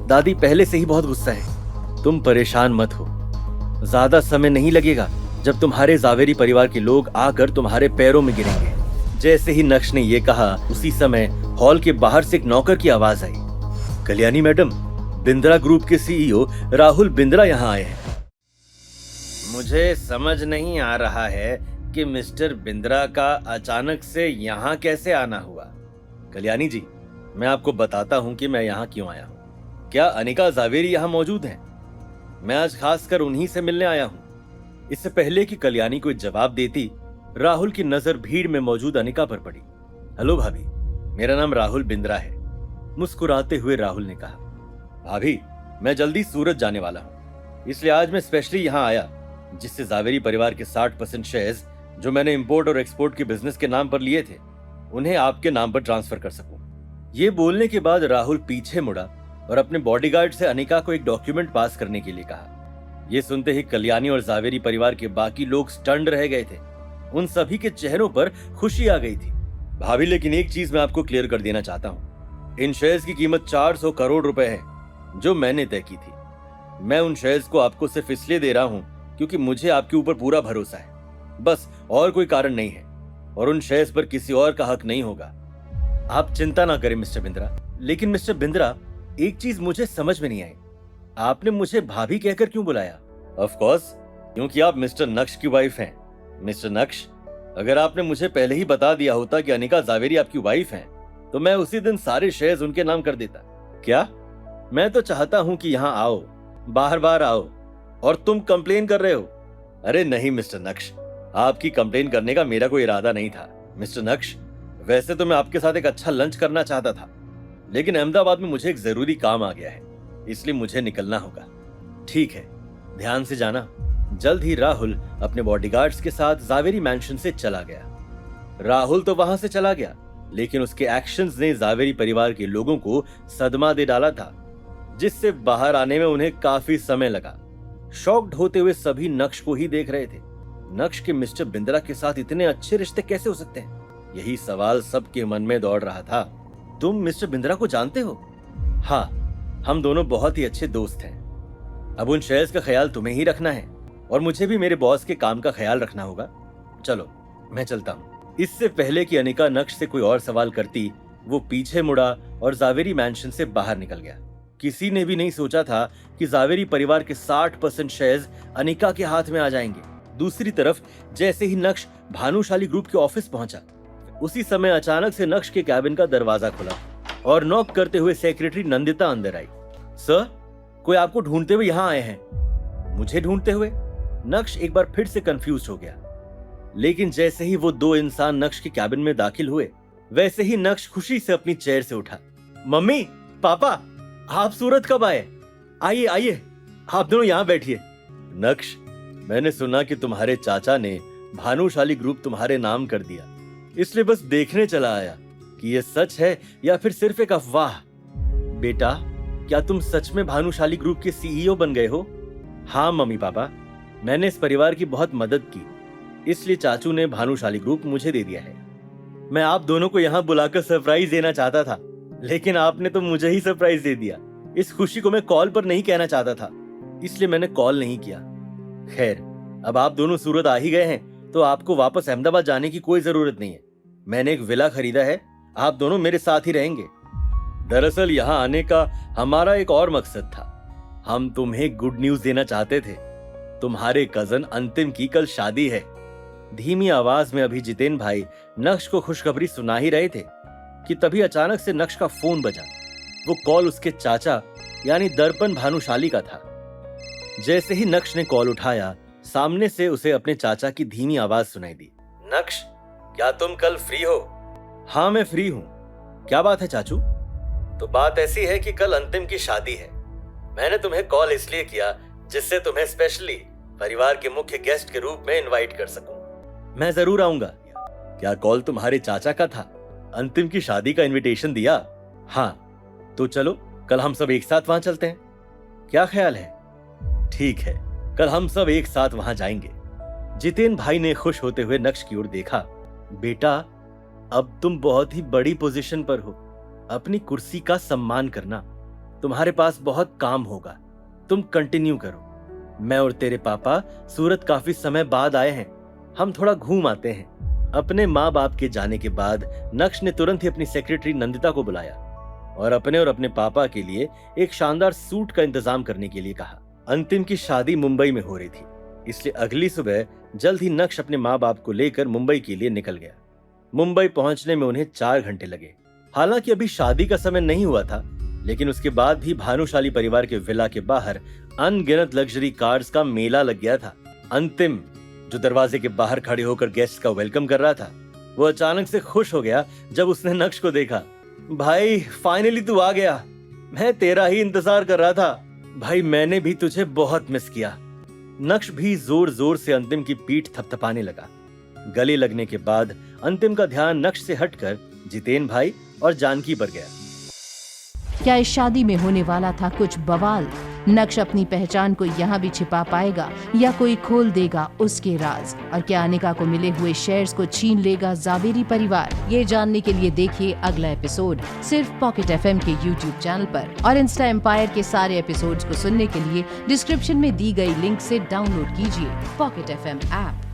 दादी पहले से ही बहुत गुस्सा है। तुम परेशान मत हो, ज्यादा समय नहीं लगेगा जब तुम्हारे जावेरी परिवार के लोग आकर तुम्हारे पैरों में गिरेंगे। जैसे ही नक्श ने ये कहा, उसी समय हॉल के बाहर से एक नौकर की आवाज आई। कल्याणी मैडम, बिंद्रा ग्रुप के सीईओ राहुल बिंद्रा यहाँ आए हैं। मुझे समझ नहीं आ रहा है कि मिस्टर बिंद्रा का अचानक से यहाँ कैसे आना हुआ। कल्याणी जी, मैं आपको बताता हूँ कि मैं यहाँ क्यों आया हूँ। क्या अनिका जावेरी यहाँ मौजूद हैं? मैं आज खासकर उन्हीं से मिलने आया हूँ। इससे पहले कि कल्याणी कोई जवाब देती, राहुल की नजर भीड़ में मौजूद अनिका पर पड़ी। हेलो भाभी, मेरा नाम राहुल बिंद्रा है, मुस्कुराते हुए राहुल ने कहा। भाभी, मैं जल्दी सूरत जाने वाला हूँ, इसलिए आज मैं स्पेशली यहाँ आया, जिससे जावेरी परिवार के 60% शेयर्स जो मैंने इंपोर्ट और एक्सपोर्ट के बिजनेस के नाम पर लिए थे, उन्हें आपके नाम पर ट्रांसफर कर सकूं। ये बोलने के बाद राहुल पीछे मुड़ा और अपने बॉडीगार्ड से अनिका को एक डॉक्यूमेंट पास करने के लिए कहा। यह सुनते ही कल्याणी और जावेरी परिवार के बाकी लोग स्टन्ड रह गए थे। उन सभी के चेहरों पर खुशी आ गई थी। भाभी, लेकिन एक चीज मैं आपको क्लियर कर देना चाहता हूँ। इन शेयर्स की कीमत 400 करोड़ रुपए है, जो मैंने तय की थी। मैं उन शेयर्स को आपको सिर्फ इसलिए दे रहा हूँ क्योंकि मुझे आपके ऊपर पूरा भरोसा है, बस और कोई कारण नहीं है। और उन शेयर्स पर किसी और का हक नहीं होगा। आप चिंता ना करें मिस्टर बिंद्रा। लेकिन मिस्टर बिंद्रा, एक चीज मुझे समझ में नहीं आई, आपने मुझे भाभी कहकर क्यों बुलाया? ऑफ कोर्स, क्योंकि आप मिस्टर नक्श की वाइफ हैं। मिस्टर नक्श, अगर आपने मुझे पहले ही बता दिया होता कि अनिका जावेरी आपकी वाइफ हैं, तो मैं उसी दिन सारे शेयर्स उनके नाम कर देता। क्या? मैं तो चाहता हूं कि यहाँ आओ, बार बार आओ, और तुम कंप्लेन कर रहे हो। अरे नहीं मिस्टर नक्श, आपकी कंप्लेन करने का मेरा कोई इरादा नहीं था। मिस्टर नक्श, वैसे तो मैं आपके साथ एक अच्छा लंच करना चाहता था, लेकिन अहमदाबाद में मुझे एक जरूरी काम आ गया है, इसलिए मुझे निकलना होगा। ठीक है, ध्यान से जाना। जल्द ही राहुल अपने बॉडीगार्ड्स के साथ जावेरी मैंशन से चला गया। राहुल तो वहां से चला गया, लेकिन उसके एक्शंस ने जावेरी परिवार के लोगों को सदमा दे डाला था, जिससे बाहर आने में उन्हें काफी समय लगा। शॉक्ड होते हुए सभी नक्श को ही देख रहे थे। नक्श के मिस्टर बिंद्रा के साथ इतने अच्छे रिश्ते कैसे हो सकते हैं? यही सवाल सबके मन में दौड़ रहा था। तुम मिस्टर बिंद्रा को जानते हो? हाँ, हम दोनों बहुत ही अच्छे दोस्त हैं। अब उन शेयर्स का ख्याल तुम्हें ही रखना है, और मुझे भी मेरे बॉस के काम का ख्याल रखना होगा। चलो, मैं चलता हूँ। इससे पहले कि अनिका नक्श से कोई और सवाल करती, वो पीछे मुड़ा और जावेरी मैंशन से बाहर निकल गया। किसी ने भी नहीं सोचा था कि जावेरी परिवार के 60% शेयर्स अनिका के हाथ में आ जाएंगे। दूसरी तरफ जैसे ही नक्श भानुशाली ग्रुप के ऑफिस पहुंचा, उसी समय अचानक से नक्श के कैबिन का दरवाजा खुला और नॉक करते हुए सेक्रेटरी नंदिता अंदर आई। सर, कोई आपको ढूंढते हुए यहाँ आए हैं। मुझे ढूंढते हुए? नक्श एक बार फिर से कंफ्यूज हो गया। लेकिन जैसे ही वो दो इंसान नक्श के कैबिन में दाखिल हुए, वैसे ही नक्श खुशी से अपनी चेयर से उठा। मम्मी, पापा, आप सूरत कब आए? आइए आइए, आप दोनों यहाँ बैठिए। नक्श, मैंने सुना कि तुम्हारे चाचा ने भानुशाली ग्रुप तुम्हारे नाम कर दिया, इसलिए बस देखने चला आया कि ये सच है या फिर सिर्फ एक अफवाह। बेटा, क्या तुम सच में भानुशाली ग्रुप के सीईओ बन गए हो? हाँ मम्मी पापा, मैंने इस परिवार की बहुत मदद की, इसलिए चाचू ने भानुशाली ग्रुप मुझे दे दिया है। मैं आप दोनों को यहाँ बुलाकर सरप्राइज देना चाहता था, लेकिन आपने तो मुझे ही सरप्राइज दे दिया। इस खुशी को मैं कॉल पर नहीं कहना चाहता था, इसलिए मैंने कॉल नहीं किया। खैर, अब आप दोनों सूरत आ ही गए हैं, तो आपको वापस अहमदाबाद जाने की कोई जरूरत नहीं है। मैंने एक विला खरीदा है, आप दोनों मेरे साथ ही रहेंगे। दरअसल यहाँ आने का हमारा एक और मकसद था। हम तुम्हें गुड न्यूज देना चाहते थे। तुम्हारे कजन अंतिम की कल शादी है। धीमी आवाज में अभी जितेन भाई नक्श को खुशखबरी सुना ही रहे थे कि तभी अचानक से नक्श का फोन बजा। वो कॉल उसके चाचा यानी दर्पण भानुशाली का था। जैसे ही नक्श ने कॉल उठाया, सामने से उसे अपने चाचा की धीमी आवाज सुनाई दी। नक्श, क्या तुम कल फ्री हो? हाँ, मैं फ्री हूँ। क्या बात है चाचू? तो बात ऐसी है कि कल अंतिम की शादी है। मैंने तुम्हें कॉल इसलिए किया जिससे तुम्हें स्पेशली परिवार के मुख्य गेस्ट के रूप में इनवाइट कर सकूं। मैं जरूर आऊंगा। क्या कॉल तुम्हारे चाचा का था? अंतिम की शादी का इनविटेशन दिया? हाँ, तो चलो कल हम सब एक साथ वहां चलते हैं। क्या ख्याल है? ठीक है, कल हम सब एक साथ वहां जाएंगे। जितेन भाई ने खुश होते हुए नक्श की ओर देखा। बेटा, अब तुम बहुत ही बड़ी पोजीशन पर हो, अपनी कुर्सी का सम्मान करना। तुम्हारे पास बहुत काम होगा, तुम कंटिन्यू करो। मैं और तेरे पापा सूरत काफी समय बाद आए हैं, हम थोड़ा घूम आते हैं। अपने माँ बाप के जाने के बाद नक्श ने तुरंत ही अपनी सेक्रेटरी नंदिता को बुलाया और अपने पापा के लिए एक शानदार सूट का इंतजाम करने के लिए कहा। अंतिम की शादी मुंबई में हो रही थी, इसलिए अगली सुबह जल्द ही नक्श अपने माँ बाप को लेकर मुंबई के लिए निकल गया। मुंबई पहुंचने में उन्हें 4 घंटे लगे। हालांकि अभी शादी का समय नहीं हुआ था, लेकिन उसके बाद भी भानुशाली परिवार के विला के बाहर अनगिनत लग्जरी कार्स का मेला लग गया था। अंतिम, जो दरवाजे के बाहर खड़े होकर गेस्ट का वेलकम कर रहा था, वो अचानक से खुश हो गया जब उसने नक्श को देखा। भाई, फाइनली तू आ गया, मैं तेरा ही इंतजार कर रहा था। भाई, मैंने भी तुझे बहुत मिस किया। नक्श भी जोर जोर से अंतिम की पीठ थपथपाने लगा। गले लगने के बाद अंतिम का ध्यान नक्श से हटकर जितेन भाई और जानकी पर गया। क्या इस शादी में होने वाला था कुछ बवाल? नक्श अपनी पहचान को यहाँ भी छिपा पाएगा या कोई खोल देगा उसके राज? और क्या अनिका को मिले हुए शेयर्स को छीन लेगा जावेरी परिवार? ये जानने के लिए देखिए अगला एपिसोड सिर्फ पॉकेट FM के YouTube चैनल पर। और इंस्टा एम्पायर के सारे एपिसोड्स को सुनने के लिए डिस्क्रिप्शन में दी गई लिंक से डाउनलोड कीजिए पॉकेट FM ऐप।